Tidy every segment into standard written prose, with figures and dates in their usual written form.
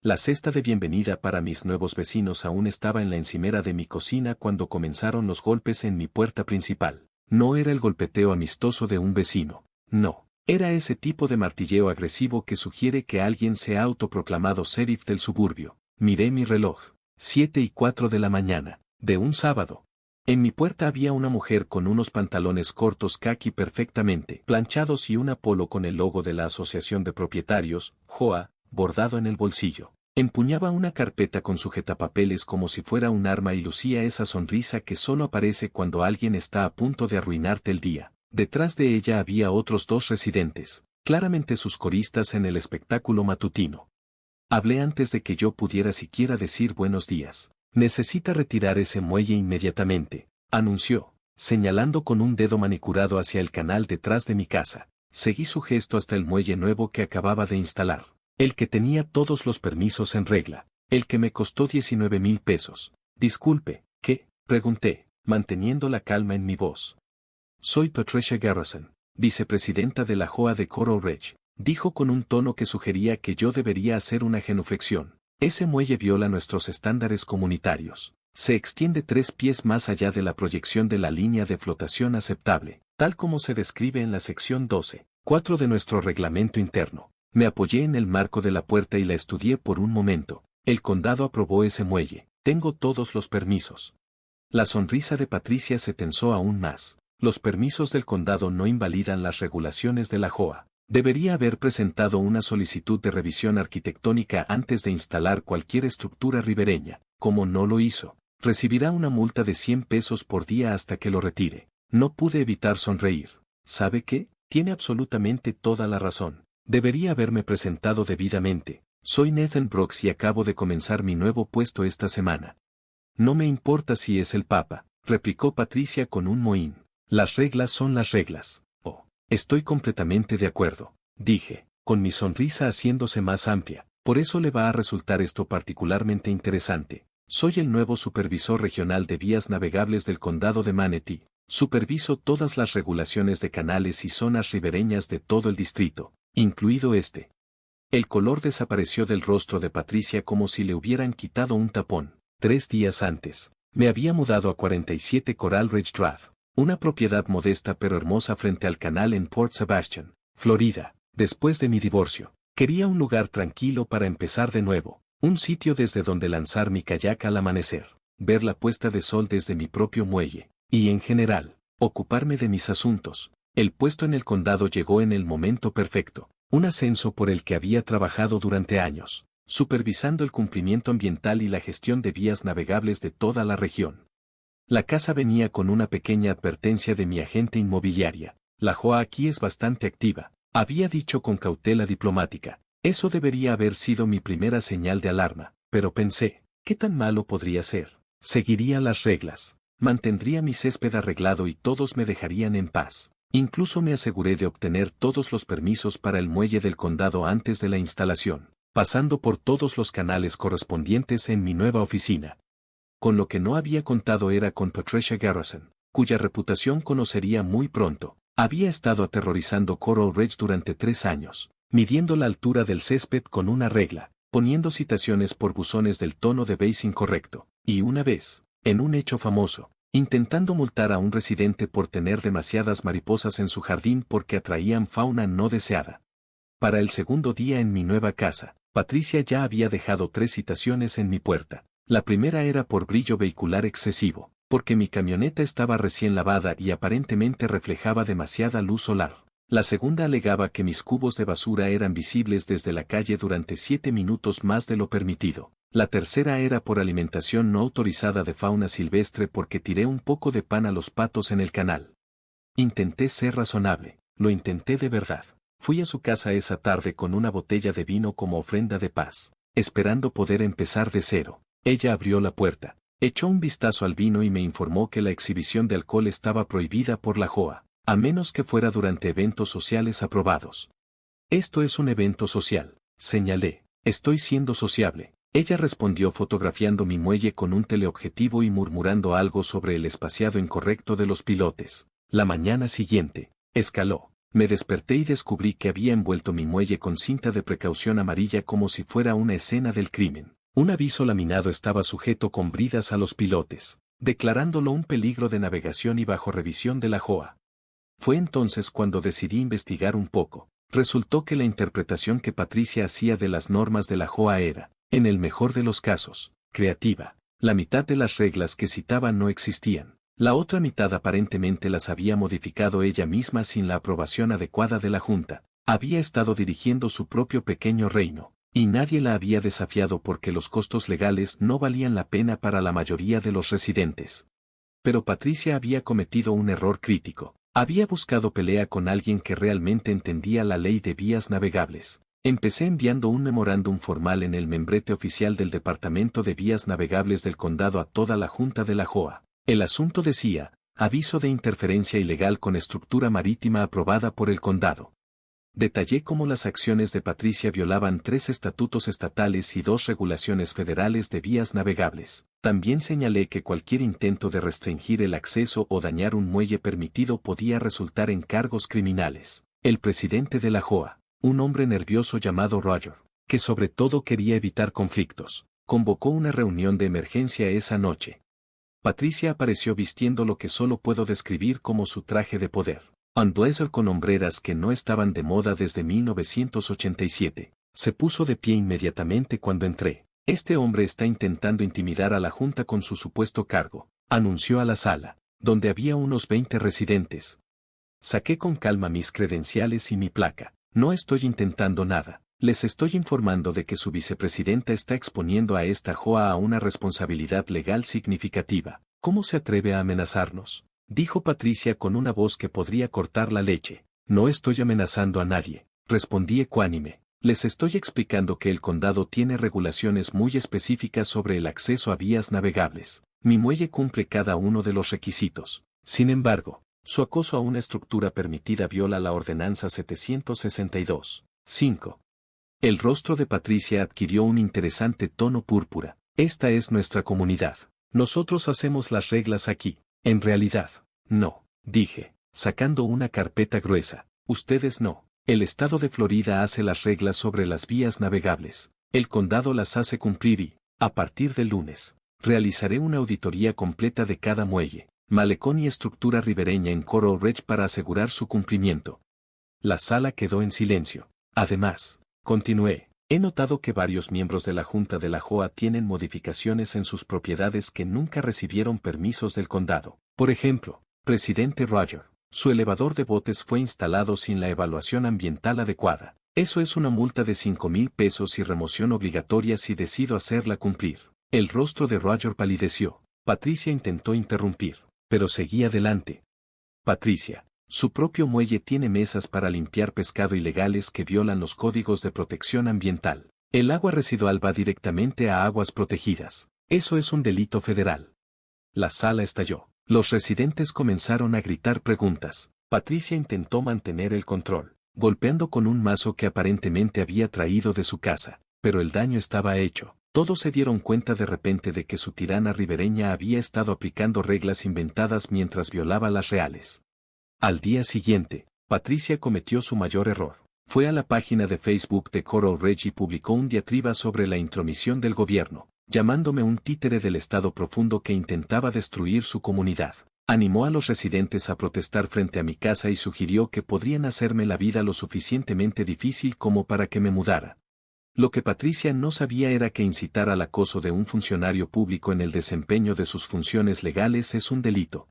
La cesta de bienvenida para mis nuevos vecinos aún estaba en la encimera de mi cocina cuando comenzaron los golpes en mi puerta principal. No era el golpeteo amistoso de un vecino, no. Era ese tipo de martilleo agresivo que sugiere que alguien se ha autoproclamado sheriff del suburbio. Miré mi reloj. 7:04 de la mañana, de un sábado. En mi puerta había una mujer con unos pantalones cortos caqui perfectamente planchados y una polo con el logo de la Asociación de Propietarios, JOA, bordado en el bolsillo. Empuñaba una carpeta con sujetapapeles como si fuera un arma y lucía esa sonrisa que solo aparece cuando alguien está a punto de arruinarte el día. Detrás de ella había otros dos residentes, claramente sus coristas en el espectáculo matutino. Hablé antes de que yo pudiera siquiera decir buenos días. Necesita retirar ese muelle inmediatamente, anunció, señalando con un dedo manicurado hacia el canal detrás de mi casa. Seguí su gesto hasta el muelle nuevo que acababa de instalar. El que tenía todos los permisos en regla. El que me costó 19,000 pesos. Disculpe, ¿qué? Pregunté, manteniendo la calma en mi voz. Soy Patricia Garrison, vicepresidenta de la JOA de Coral Ridge, dijo con un tono que sugería que yo debería hacer una genuflexión. Ese muelle viola nuestros estándares comunitarios. Se extiende 3 pies más allá de la proyección de la línea de flotación aceptable, tal como se describe en la sección 12.4 de nuestro reglamento interno. Me apoyé en el marco de la puerta y la estudié por un momento. El condado aprobó ese muelle. Tengo todos los permisos. La sonrisa de Patricia se tensó aún más. Los permisos del condado no invalidan las regulaciones de la JOA. Debería haber presentado una solicitud de revisión arquitectónica antes de instalar cualquier estructura ribereña. Como no lo hizo, recibirá una multa de 100 pesos por día hasta que lo retire. No pude evitar sonreír. ¿Sabe qué? Tiene absolutamente toda la razón. Debería haberme presentado debidamente. Soy Nathan Brooks y acabo de comenzar mi nuevo puesto esta semana. No me importa si es el Papa, replicó Patricia con un mohín. Las reglas son las reglas. Estoy completamente de acuerdo, dije, con mi sonrisa haciéndose más amplia. Por eso le va a resultar esto particularmente interesante. Soy el nuevo supervisor regional de vías navegables del condado de Manatee. Superviso todas las regulaciones de canales y zonas ribereñas de todo el distrito, incluido este. El color desapareció del rostro de Patricia como si le hubieran quitado un tapón. 3 días antes, me había mudado a 47 Coral Ridge Drive. Una propiedad modesta pero hermosa frente al canal en Port Sebastian, Florida. Después de mi divorcio, quería un lugar tranquilo para empezar de nuevo, un sitio desde donde lanzar mi kayak al amanecer, ver la puesta de sol desde mi propio muelle, y en general, ocuparme de mis asuntos. El puesto en el condado llegó en el momento perfecto, un ascenso por el que había trabajado durante años, supervisando el cumplimiento ambiental y la gestión de vías navegables de toda la región. La casa venía con una pequeña advertencia de mi agente inmobiliaria. La JOA aquí es bastante activa, había dicho con cautela diplomática. Eso debería haber sido mi primera señal de alarma, pero pensé, ¿qué tan malo podría ser? Seguiría las reglas, mantendría mi césped arreglado y todos me dejarían en paz. Incluso me aseguré de obtener todos los permisos para el muelle del condado antes de la instalación, pasando por todos los canales correspondientes en mi nueva oficina. Con lo que no había contado era con Patricia Garrison, cuya reputación conocería muy pronto. Había estado aterrorizando Coral Ridge durante 3 años, midiendo la altura del césped con una regla, poniendo citaciones por buzones del tono de beige incorrecto, y una vez, en un hecho famoso, intentando multar a un residente por tener demasiadas mariposas en su jardín porque atraían fauna no deseada. Para el segundo día en mi nueva casa, Patricia ya había dejado 3 citaciones en mi puerta. La primera era por brillo vehicular excesivo, porque mi camioneta estaba recién lavada y aparentemente reflejaba demasiada luz solar. La segunda alegaba que mis cubos de basura eran visibles desde la calle durante 7 minutos más de lo permitido. La tercera era por alimentación no autorizada de fauna silvestre porque tiré un poco de pan a los patos en el canal. Intenté ser razonable, lo intenté de verdad. Fui a su casa esa tarde con una botella de vino como ofrenda de paz, esperando poder empezar de cero. Ella abrió la puerta, echó un vistazo al vino y me informó que la exhibición de alcohol estaba prohibida por la JOA, a menos que fuera durante eventos sociales aprobados. Esto es un evento social, señalé. Estoy siendo sociable. Ella respondió fotografiando mi muelle con un teleobjetivo y murmurando algo sobre el espaciado incorrecto de los pilotes. La mañana siguiente, escaló. Me desperté y descubrí que había envuelto mi muelle con cinta de precaución amarilla como si fuera una escena del crimen. Un aviso laminado estaba sujeto con bridas a los pilotes, declarándolo un peligro de navegación y bajo revisión de la JOA. Fue entonces cuando decidí investigar un poco. Resultó que la interpretación que Patricia hacía de las normas de la JOA era, en el mejor de los casos, creativa. La mitad de las reglas que citaba no existían. La otra mitad aparentemente las había modificado ella misma sin la aprobación adecuada de la Junta. Había estado dirigiendo su propio pequeño reino, y nadie la había desafiado porque los costos legales no valían la pena para la mayoría de los residentes. Pero Patricia había cometido un error crítico. Había buscado pelea con alguien que realmente entendía la ley de vías navegables. Empecé enviando un memorándum formal en el membrete oficial del Departamento de Vías Navegables del Condado a toda la Junta de la JOA. El asunto decía, aviso de interferencia ilegal con estructura marítima aprobada por el condado. Detallé cómo las acciones de Patricia violaban 3 estatutos estatales y 2 regulaciones federales de vías navegables. También señalé que cualquier intento de restringir el acceso o dañar un muelle permitido podía resultar en cargos criminales. El presidente de la JOA, un hombre nervioso llamado Roger, que sobre todo quería evitar conflictos, convocó una reunión de emergencia esa noche. Patricia apareció vistiendo lo que solo puedo describir como su traje de poder. Un blazer con hombreras que no estaban de moda desde 1987. Se puso de pie inmediatamente cuando entré. Este hombre está intentando intimidar a la Junta con su supuesto cargo, anunció a la sala, donde había unos 20 residentes. Saqué con calma mis credenciales y mi placa. No estoy intentando nada. Les estoy informando de que su vicepresidenta está exponiendo a esta JOA a una responsabilidad legal significativa. ¿Cómo se atreve a amenazarnos?, dijo Patricia con una voz que podría cortar la leche. No estoy amenazando a nadie, respondí ecuánime. Les estoy explicando que el condado tiene regulaciones muy específicas sobre el acceso a vías navegables. Mi muelle cumple cada uno de los requisitos. Sin embargo, su acoso a una estructura permitida viola la ordenanza 762. 5. El rostro de Patricia adquirió un interesante tono púrpura. Esta es nuestra comunidad. Nosotros hacemos las reglas aquí. En realidad, no, dije, sacando una carpeta gruesa. Ustedes no. El estado de Florida hace las reglas sobre las vías navegables. El condado las hace cumplir y, a partir del lunes, realizaré una auditoría completa de cada muelle, malecón y estructura ribereña en Coral Ridge para asegurar su cumplimiento. La sala quedó en silencio. Además, continué, he notado que varios miembros de la Junta de la JOA tienen modificaciones en sus propiedades que nunca recibieron permisos del condado. Por ejemplo, presidente Roger, su elevador de botes fue instalado sin la evaluación ambiental adecuada. Eso es una multa de $5,000 y remoción obligatoria si decido hacerla cumplir. El rostro de Roger palideció. Patricia intentó interrumpir, pero seguía adelante. Patricia, su propio muelle tiene mesas para limpiar pescado ilegales que violan los códigos de protección ambiental. El agua residual va directamente a aguas protegidas. Eso es un delito federal. La sala estalló. Los residentes comenzaron a gritar preguntas. Patricia intentó mantener el control, golpeando con un mazo que aparentemente había traído de su casa, pero el daño estaba hecho. Todos se dieron cuenta de repente de que su tirana ribereña había estado aplicando reglas inventadas mientras violaba las reales. Al día siguiente, Patricia cometió su mayor error. Fue a la página de Facebook de Coral Ridge y publicó un diatriba sobre la intromisión del gobierno, llamándome un títere del Estado profundo que intentaba destruir su comunidad. Animó a los residentes a protestar frente a mi casa y sugirió que podrían hacerme la vida lo suficientemente difícil como para que me mudara. Lo que Patricia no sabía era que incitar al acoso de un funcionario público en el desempeño de sus funciones legales es un delito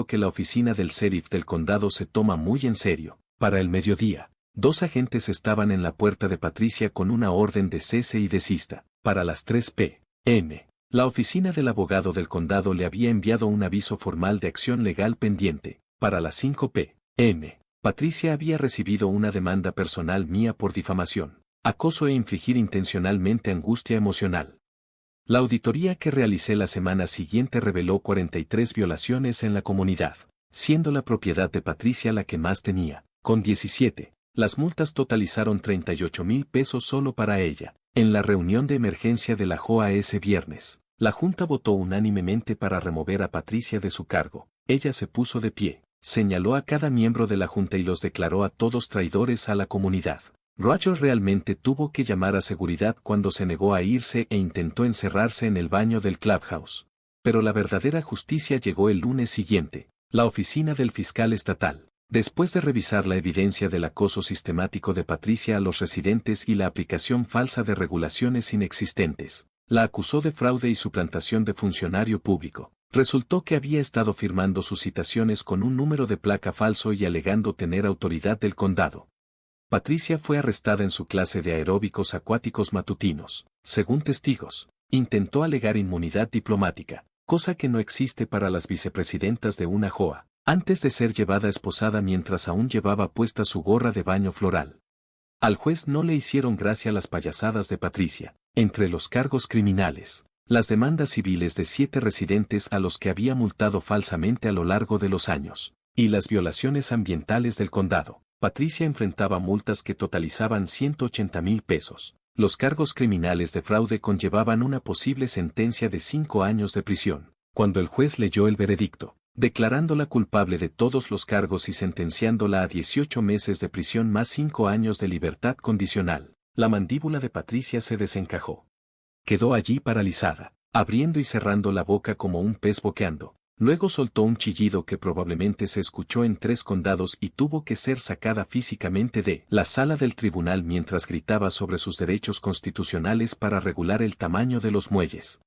que la oficina del sheriff del condado se toma muy en serio. Para el mediodía, 2 agentes estaban en la puerta de Patricia con una orden de cese y desista. Para las 3 p.m., la oficina del abogado del condado le había enviado un aviso formal de acción legal pendiente. Para las 5 p.m., Patricia había recibido una demanda personal mía por difamación, acoso e infligir intencionalmente angustia emocional. La auditoría que realicé la semana siguiente reveló 43 violaciones en la comunidad, siendo la propiedad de Patricia la que más tenía, con 17. Las multas totalizaron $38,000 solo para ella. En la reunión de emergencia de la JOA ese viernes, la Junta votó unánimemente para remover a Patricia de su cargo. Ella se puso de pie. señaló a cada miembro de la junta y los declaró a todos traidores a la comunidad. Roger realmente tuvo que llamar a seguridad cuando se negó a irse e intentó encerrarse en el baño del clubhouse. Pero la verdadera justicia llegó el lunes siguiente. La oficina del fiscal estatal, después de revisar la evidencia del acoso sistemático de Patricia a los residentes y la aplicación falsa de regulaciones inexistentes, la acusó de fraude y suplantación de funcionario público. Resultó que había estado firmando sus citaciones con un número de placa falso y alegando tener autoridad del condado. Patricia fue arrestada en su clase de aeróbicos acuáticos matutinos. Según testigos, intentó alegar inmunidad diplomática, cosa que no existe para las vicepresidentas de una JOA, antes de ser llevada esposada mientras aún llevaba puesta su gorra de baño floral. Al juez no le hicieron gracia las payasadas de Patricia. Entre los cargos criminales, las demandas civiles de 7 residentes a los que había multado falsamente a lo largo de los años, y las violaciones ambientales del condado. Patricia enfrentaba multas que totalizaban 180,000 pesos. Los cargos criminales de fraude conllevaban una posible sentencia de 5 años de prisión. Cuando el juez leyó el veredicto, declarándola culpable de todos los cargos y sentenciándola a 18 meses de prisión más 5 años de libertad condicional, la mandíbula de Patricia se desencajó. Quedó allí paralizada, abriendo y cerrando la boca como un pez boqueando. Luego soltó un chillido que probablemente se escuchó en 3 condados y tuvo que ser sacada físicamente de la sala del tribunal mientras gritaba sobre sus derechos constitucionales para regular el tamaño de los muelles.